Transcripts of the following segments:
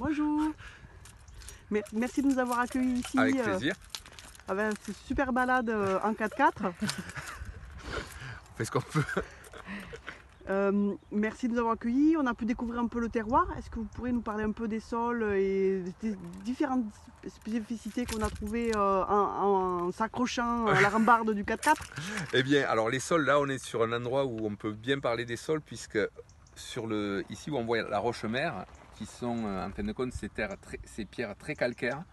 Bonjour. Merci de nous avoir accueillis ici. Avec plaisir. Avec cette super balade en 4x4. On fait ce qu'on peut. Merci de nous avoir accueillis. On a pu découvrir un peu le terroir. Est-ce que vous pourriez nous parler un peu des sols et des différentes spécificités qu'on a trouvées en s'accrochant à la rambarde du 4x4? Eh bien, alors les sols, là, on est sur un endroit où on peut bien parler des sols, puisque ici où on voit la roche-mère, qui sont en fin de compte ces pierres très calcaires.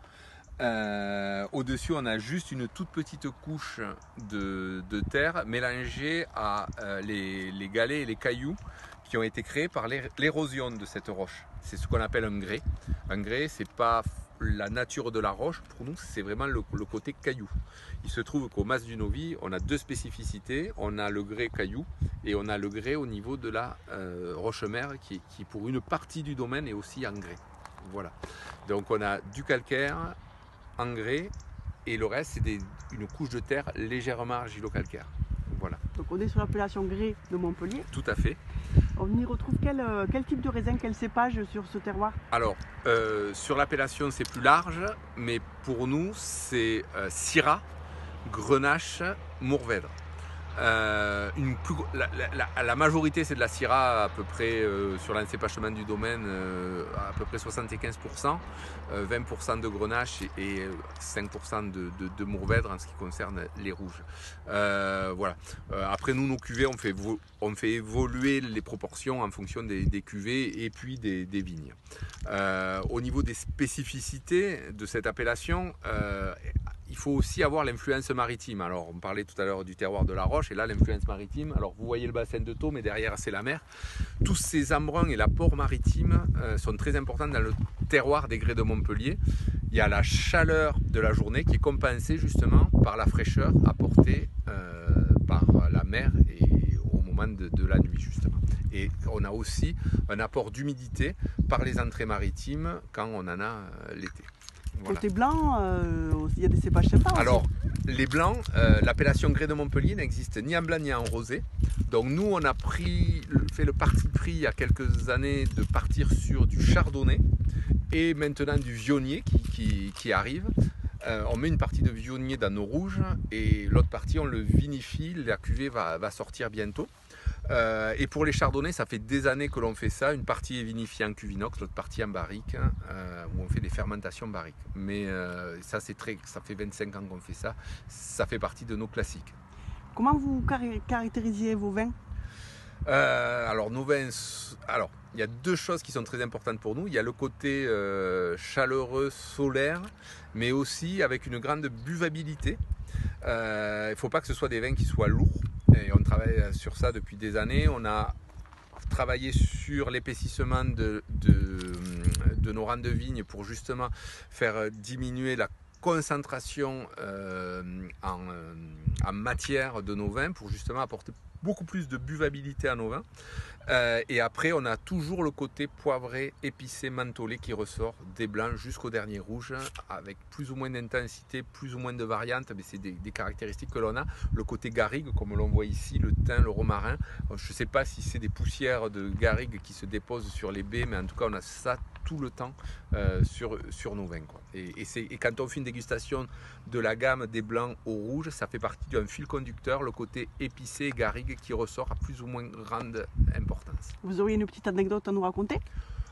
Au-dessus, on a juste une toute petite couche de terre mélangée à les galets et les cailloux qui ont été créés par l'érosion de cette roche. C'est ce qu'on appelle un grès. Un grès, c'est pas la nature de la roche, pour nous, c'est vraiment le côté caillou. Il se trouve qu'au Mas du Novi, on a deux spécificités. On a le grès caillou et on a le grès au niveau de la roche-mère qui, pour une partie du domaine, est aussi en grès. Voilà. Donc on a du calcaire, en grès, et le reste c'est une couche de terre légèrement argilo-calcaire. Voilà. Donc on est sur l'appellation grès de Montpellier. Tout à fait. On y retrouve quel type de raisin, quel cépage sur ce terroir? Alors, sur l'appellation c'est plus large, mais pour nous c'est Syrah, Grenache, Mourvèdre. La majorité c'est de la Syrah à peu près sur l'encépagement du domaine à peu près 75%, 20% de Grenache et 5% de Mourvèdre en ce qui concerne les rouges. Voilà. Après nous, nos cuvées, on fait évoluer les proportions en fonction des cuvées et puis des vignes. Au niveau des spécificités de cette appellation, il faut aussi avoir l'influence maritime. Alors, on parlait tout à l'heure du terroir de la roche, et là, l'influence maritime. Alors, vous voyez le bassin de Thau, mais derrière, c'est la mer. Tous ces embruns et l'apport maritime sont très importants dans le terroir des grès de Montpellier. Il y a la chaleur de la journée qui est compensée justement par la fraîcheur apportée par la mer et au moment de la nuit, justement. Et on a aussi un apport d'humidité par les entrées maritimes quand on en a l'été. Voilà. Côté blanc, il y a des cépages sympas. Alors, les blancs, l'appellation grès de Montpellier n'existe ni en blanc ni en rosé. Donc nous, on a fait le parti pris il y a quelques années de partir sur du chardonnay et maintenant du viognier qui arrive. On met une partie de viognier dans nos rouges et l'autre partie, on le vinifie. La cuvée va sortir bientôt. Et pour les chardonnays, ça fait des années que l'on fait ça. Une partie est vinifiée en cuve inox, l'autre partie en barrique, où on fait des fermentations barriques. Mais ça fait 25 ans qu'on fait ça. Ça fait partie de nos classiques. Comment vous caractérisiez vos vins? Alors nos vins, il y a deux choses qui sont très importantes pour nous. Il y a le côté chaleureux, solaire, mais aussi avec une grande buvabilité. Il ne faut pas que ce soit des vins qui soient lourds. Et on travaille sur ça depuis des années. On a travaillé sur l'épaississement de nos rangs de vignes pour justement faire diminuer la concentration en matière de nos vins pour justement apporter beaucoup plus de buvabilité à nos vins. Et après, on a toujours le côté poivré, épicé, mentholé qui ressort des blancs jusqu'au dernier rouge, avec plus ou moins d'intensité, plus ou moins de variantes, mais c'est des caractéristiques que l'on a. Le côté garrigue, comme l'on voit ici, le thym, le romarin. Je ne sais pas si c'est des poussières de garrigue qui se déposent sur les baies, mais en tout cas, on a ça tout le temps sur nos vins, quoi. Et quand on fait une dégustation de la gamme des blancs au rouge, ça fait partie d'un fil conducteur, le côté épicé et garrigue qui ressort à plus ou moins grande importance. Vous auriez une petite anecdote à nous raconter?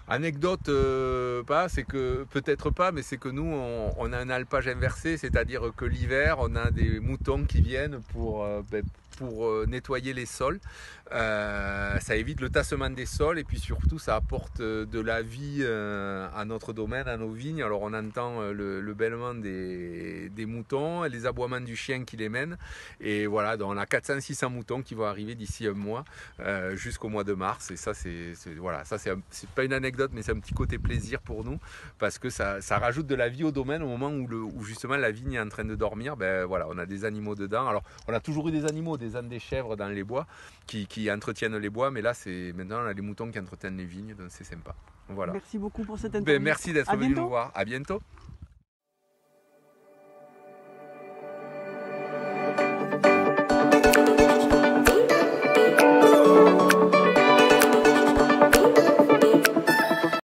Anecdote, c'est que peut-être pas, mais c'est que nous on a un alpage inversé, c'est-à-dire que l'hiver on a des moutons qui viennent pour nettoyer les sols. Ça évite le tassement des sols et puis surtout ça apporte de la vie à notre domaine, à nos vignes. Alors on entend le bêlement des moutons, les aboiements du chien qui les mène, et voilà, donc on a 400-600 moutons qui vont arriver d'ici un mois jusqu'au mois de mars, et ça c'est pas une anecdote, mais c'est un petit côté plaisir pour nous parce que ça rajoute de la vie au domaine au moment où justement la vigne est en train de dormir. Voilà, on a des animaux dedans. Alors on a toujours eu des animaux, des ânes, des chèvres dans les bois qui entretiennent les bois, mais là maintenant on a les moutons qui entretiennent les vignes, donc c'est sympa. Voilà. Merci beaucoup pour cette interview. Merci d'être venu nous voir. À bientôt.